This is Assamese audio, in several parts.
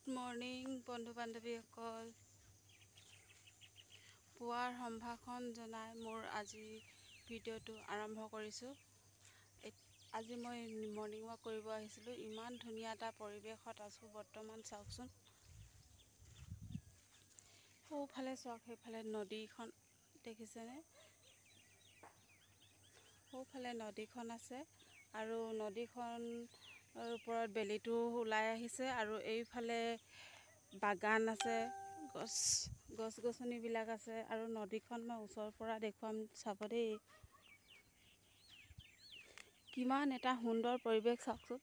গুড মৰ্ণিং বন্ধু বান্ধৱীসকল। পুৱাৰ সম্ভাষণ জনাই মোৰ আজি ভিডিঅ'টো আৰম্ভ কৰিছোঁ। আজি মই মৰ্ণিং ৱাক কৰিব আহিছিলোঁ। ইমান ধুনীয়া এটা পৰিৱেশত আছোঁ বৰ্তমান। চাওকচোন, সোঁফালে চাওক, সেইফালে নদীখন দেখিছেনে? সোঁফালে নদীখন আছে আৰু নদীখনৰ ওপৰত বেলিটো ওলাই আহিছে আৰু এইফালে বাগান আছে, গছ-গছনিবিলাক আছে আৰু নদীখন মই ওচৰৰ পৰা দেখুৱাম, চাব দেই। কিমান এটা সুন্দৰ পৰিৱেশ চাওকচোন।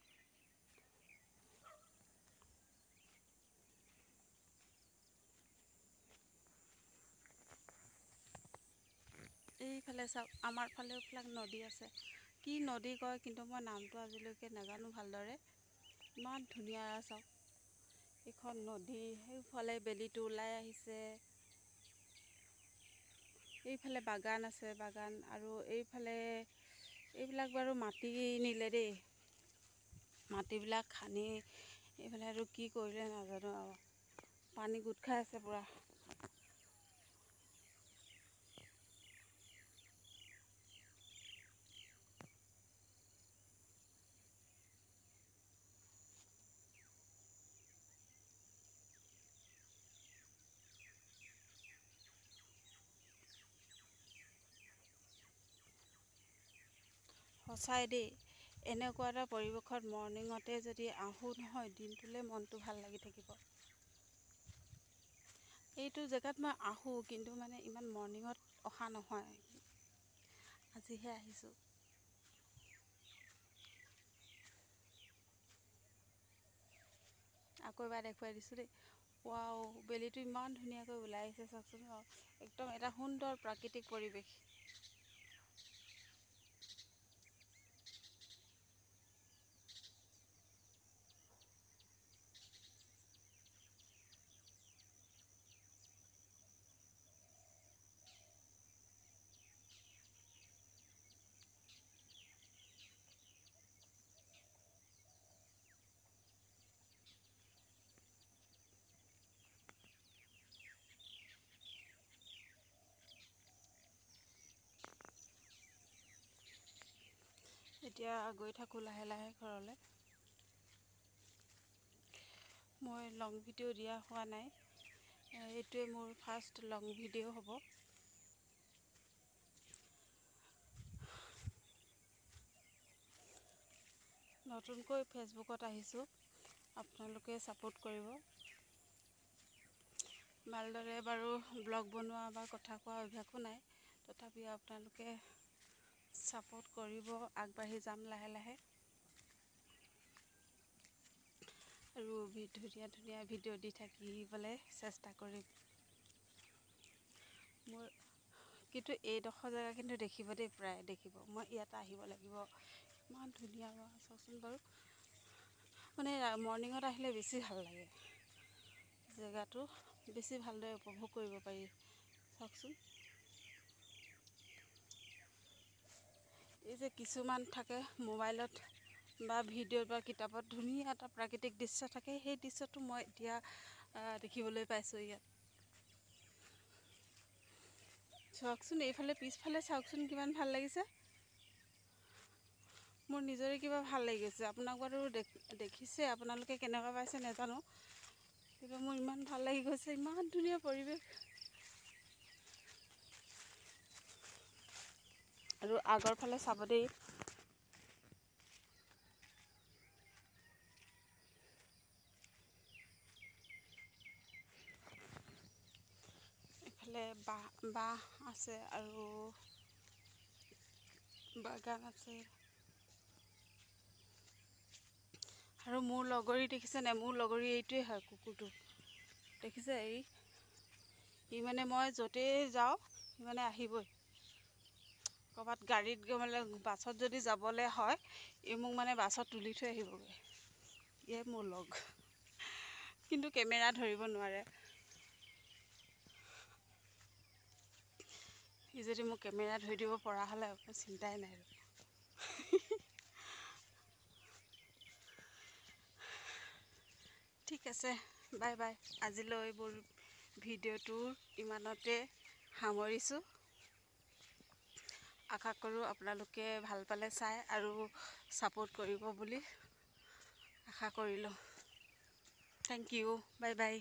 এইফালে চাওক, আমাৰ ফালেও এইবিলাক নদী আছে। কি নদী কয়, কিন্তু মই নামটো আজিলৈকে নাজানো ভালদৰে। ইমান ধুনীয়া চাওক, এইখন নদী, সেইফালে বেলিটো ওলাই আহিছে। এইফালে বাগান আছে, বাগান আৰু এইবিলাক বাৰু মাটি নিলে দেই। মাটিবিলাক খান্দি এইফালে আৰু কি কৰিলে নাজানো আৰু পানী গোট খাই আছে পূৰা। সঁচাই দেই, এনেকুৱা এটা পৰিৱেশত মৰ্ণিঙতে যদি আহোঁ নহয়, দিনটোলৈ মনটো ভাল লাগি থাকিব। এইটো জেগাত মই আহোঁ, কিন্তু মানে ইমান মৰ্ণিঙত অহা নহয়, আজিহে আহিছোঁ। আকৌ এবাৰ দেখুৱাই দিছোঁ দেই। ৱাও, বেলিটো ইমান ধুনীয়াকৈ ওলাই আহিছে চাওকচোন। একদম এটা সুন্দৰ প্ৰাকৃতিক পৰিৱেশ। এতিয়া গৈ থাকোঁ লাহে লাহে ঘৰলৈ। মই লং ভিডিঅ' দিয়া হোৱা নাই, এইটোৱে মোৰ ফাৰ্ষ্ট লং ভিডিঅ' হ'ব। নতুনকৈ ফেচবুকত আহিছোঁ, আপোনালোকে ছাপোৰ্ট কৰিব। ভালদৰে বাৰু ব্লগ বনোৱা বা কথা কোৱা অভ্যাসো নাই, তথাপিও আপোনালোকে ছাপোৰ্ট কৰিব, আগবাঢ়ি যাম লাহে লাহে। আৰু ধুনীয়া ধুনীয়া ভিডিঅ' দি থাকিবলৈ চেষ্টা কৰিম। মোৰ কিন্তু এইডোখৰ জেগা কিন্তু দেখিব দেই, প্ৰায় দেখিব। মই ইয়াত আহিব লাগিব। ইমান ধুনীয়া চাওকচোন বাৰু, মানে মৰ্ণিঙত আহিলে বেছি ভাল লাগে। জেগাটো বেছি ভালদৰে উপভোগ কৰিব পাৰি, চাওকচোন। এই যে কিছুমান থাকে মোবাইলত বা ভিডিঅ'ত বা কিতাপত, ধুনীয়া এটা প্ৰাকৃতিক দৃশ্য থাকে, সেই দৃশ্যটো মই এতিয়া দেখিবলৈ পাইছোঁ ইয়াত। চাওকচোন, এইফালে পিছফালে চাওকচোন কিমান ভাল লাগিছে। মোৰ নিজৰে কিবা ভাল লাগি গৈছে। আপোনাক বাৰু দেখিছে, আপোনালোকে কেনেকুৱা পাইছে নাজানো, কিন্তু মোৰ ইমান ভাল লাগি গৈছে। ইমান ধুনীয়া পৰিৱেশ। আৰু আগৰ ফালে চাব দেই। এইফালে বাঁহ আছে আৰু বাগান আছে। আৰু মোৰ লগৰী দেখিছে নাই? মোৰ লগৰী এইটোৱে হয়, কুকুৰটো দেখিছে? ই মানে মই য'তেই যাওঁ সি মানে আহিবই। ক'ৰবাত গাড়ীত মানে বাছত যদি যাবলৈ হয়, ই মোক মানে বাছত তুলি থৈ আহিবগৈ। ইয়ে মোৰ লগ, কিন্তু কেমেৰা ধৰিব নোৱাৰে। সি যদি মোক কেমেৰা ধৰি দিব পৰা হ'লে একো চিন্তাই নাই আৰু। ঠিক আছে, বাই বাই। আজিলৈ ভিডিঅ'টো ইমানতে সামৰিছোঁ। আশা কৰোঁ আপোনালোকে ভাল পালে চাই আৰু ছাপোৰ্ট কৰিব বুলি আশা কৰিলোঁ। Thank you. Bye by.